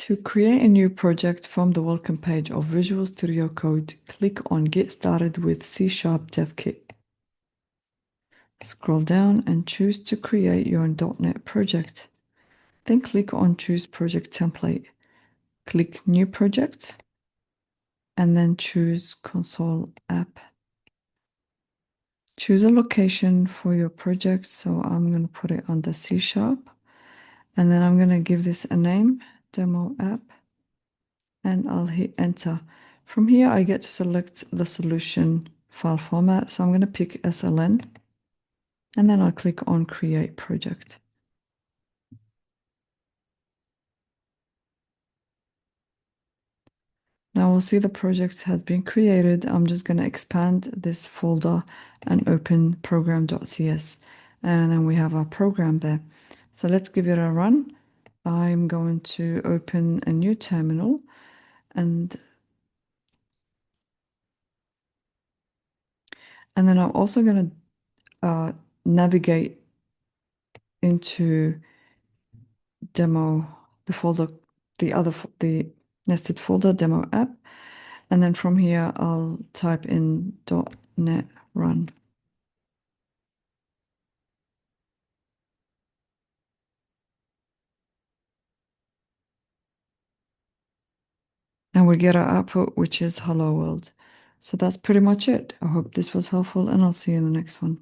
To create a new project from the welcome page of Visual Studio Code, click on Get Started with C# Dev Kit. Scroll down and choose to create your .NET project. Then click on Choose Project Template. Click New Project, and then choose Console App. Choose a location for your project, so I'm going to put it under C#, and then I'm going to give this a name, Demo App, and I'll hit Enter. From here, I get to select the solution file format, so I'm going to pick SLN, and then I'll click on Create Project. Now we'll see the project has been created. I'm just going to expand this folder and open program.cs. And then we have our program there. So let's give it a run. I'm going to open a new terminal and then I'm also going to navigate into demo, the folder, the nested folder, demo app. And then from here, I'll type in .NET run. And we get our output, which is hello world. So that's pretty much it. I hope this was helpful, and I'll see you in the next one.